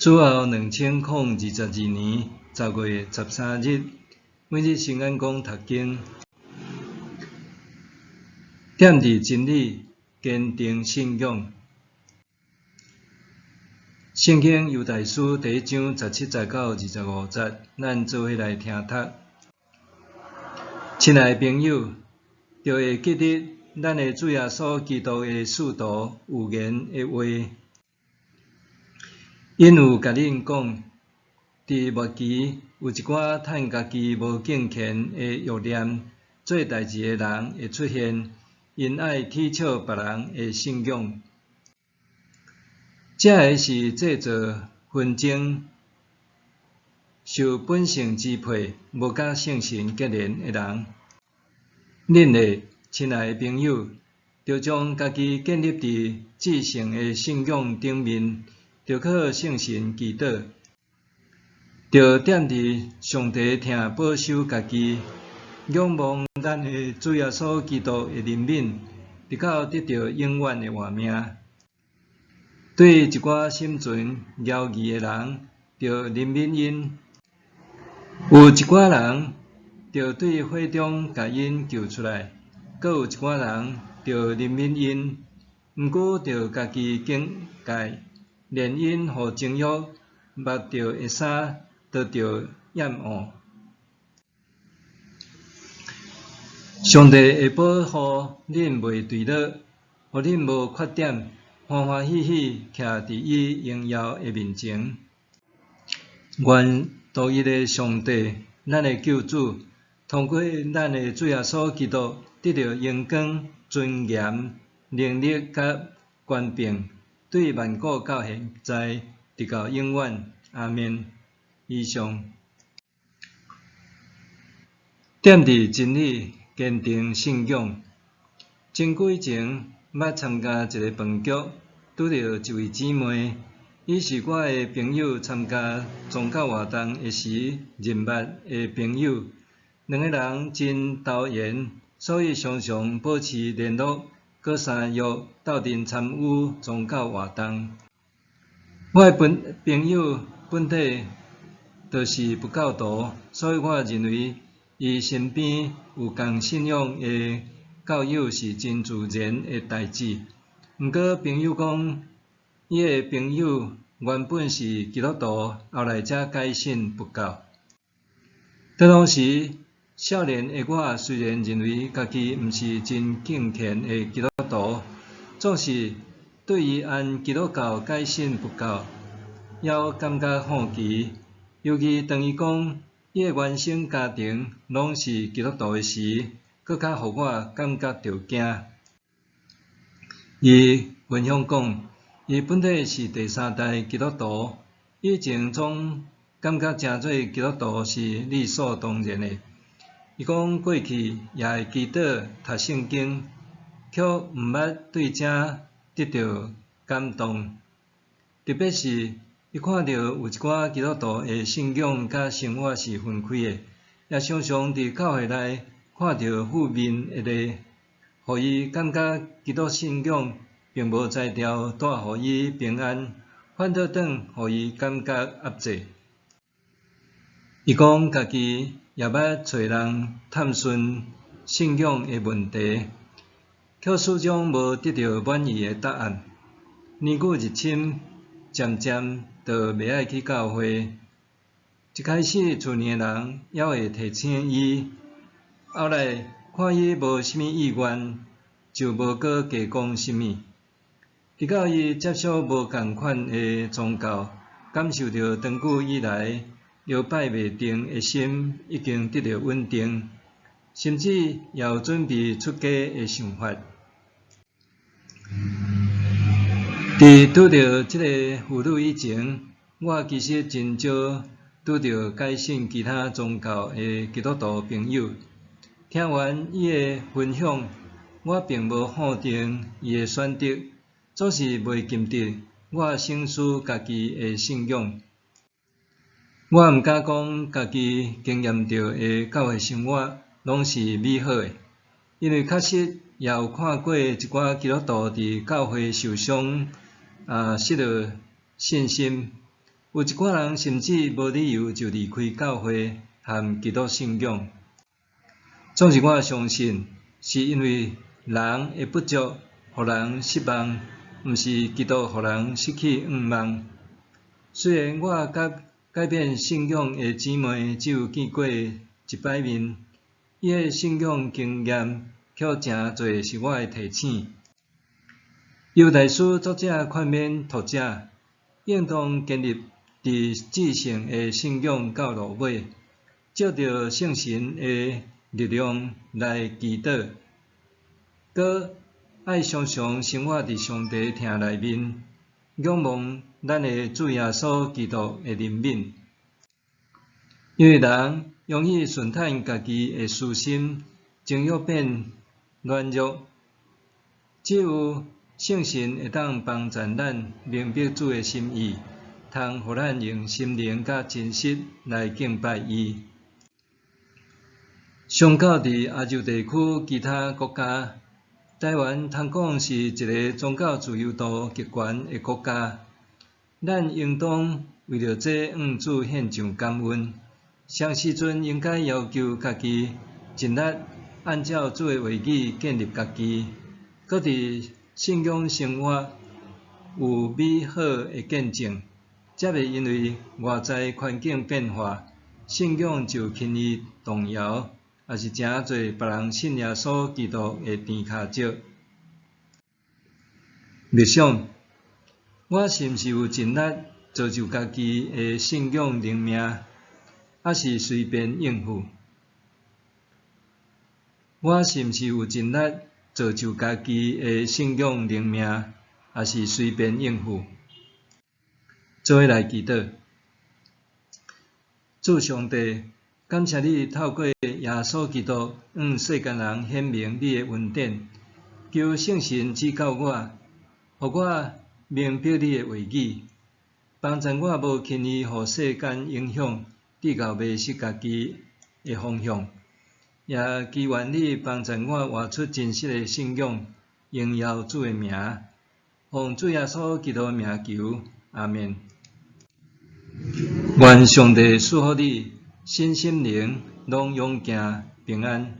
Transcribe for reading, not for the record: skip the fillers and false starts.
此后2022年10月13日，每日新安宫读经，点伫真理，坚定信仰。圣经犹大书第1章17节到25节，咱做伙来听读。亲爱的朋友，就会记得咱的主耶稣基督的使徒有言的话，因有甲恁讲，伫末期有一寡趁家己无敬虔的欲念做代志的人会出现，因爱取笑别人的信仰。这个是制造纷争、受本性支配、无甲圣神结连的人。恁的亲爱的朋友，着将家己建立伫至圣的信仰顶面，着靠圣神祈祷，着踮伫上帝听保守家己，仰望咱的主耶稣基督的怜悯，直到得到永远的活命。对一寡心存骄疑的人，着怜悯因；有一寡人着对火中甲因救出来，阁有一寡人着怜悯因，毋过着家己警戒，连因互情欲目着会衫，都着厌恶。上帝会保护恁袂坠落，互恁无缺点，欢欢喜喜徛伫伊荣耀的面前。愿独一的上帝，咱的救主，通过咱的主耶稣基督，得到荣光、尊严、能力甲权柄，对万古到现在，直到永远。阿们。以上。踮伫真理，坚定信仰。前几前，捌参加一个饭局，拄到一位姊妹，伊是我的朋友参加宗教活动的时认捌的朋友，两个人真投缘，所以常常保持联络，搁相约斗阵参与宗教活动。我的朋友本体就是不教徒，所以我认为伊身边有共信仰的教友是真自然的代志。毋过朋友讲，伊的朋友原本是基督徒，后来才改信佛教。当时少年的我虽然认为家己毋是真敬虔的基督徒，总是对于按基督教改信佛教，还感觉好奇。尤其当伊讲伊的原生家庭拢是基督徒的时，搁较互我感觉着惊。伊分享讲，伊本体是第3代基督徒，以前总感觉诚侪基督徒是理所当然的。伊讲过去也会祈祷、读圣经，却毋捌对这得到感动。特别是伊看到有一寡基督徒的信仰甲生活是分开的，也常常伫教会内看到负面的例，互伊感觉基督信仰并无才调带互伊平安，反倒转互伊感觉压制。伊讲家己也捌找人探寻信仰的问题，却始终无得到满意的答案。年久日深，渐渐就袂爱去教会。一开始厝里的人还会提醒伊，后来看伊无啥物意愿，就无搁加讲啥物。直到伊接受无共款的宗教，感受到长久以来摇摆袂定的心已经得到稳定，甚至也有准备出家的想法。伫拄到即个妇女以前，我其实真少拄到改信其他宗教的基督徒朋友。听完伊的分享，我并无否定伊的选择，总是袂禁得我审视家己的信仰。我毋敢讲家己经验到的教会生活拢是美好的，因为确实也有看过一寡基督徒伫教会受伤，失了信心。有一寡人甚至无理由就离开教会和基督信仰。总是我相信，是因为人的不足，互人失望，毋是基督互人失去愿望。虽然我甲改变信仰的姊妹只有见过一摆面，伊的信仰经验却诚侪是我的提醒。犹太书作者劝勉读者，应当建立伫至圣的信仰到落尾，借着圣神的力量来祈祷，搁爱常常生活伫上帝厅内面，仰望咱的主耶稣基督的怜悯。因为人容易顺趁家己的私心，情欲变软弱，只有圣神会当帮助咱明白主的心意，通互咱用心灵甲真实来敬拜伊。相较伫亚洲地区其他国家，台湾通讲是一个宗教自由度极悬的国家。咱应当为着这主献上感恩，啥时阵应该要求家己尽力按照主的话语建立家己，搁伫信仰生活有美好的见证，才袂因为外在环境变化，信仰就轻易动摇，也是诚侪别人信耶稣基督的甜脚石。默想，我是毋是有尽力造就家己的信仰灵命，还是随便应付？我是毋是有尽力造就家己的信仰灵命，还是随便应付？做伙来祈祷。主上帝，感谢你透过耶稣基督向世间人显明你的恩典，求圣神指教我，互我明白你的话语，帮助我无轻易互世间影响，直到迷失家己的方向。也祈愿你帮助我活出真实的信仰，荣耀主的名，奉主耶稣基督的名求，阿们。愿上帝赐福你，身心灵拢永行平安。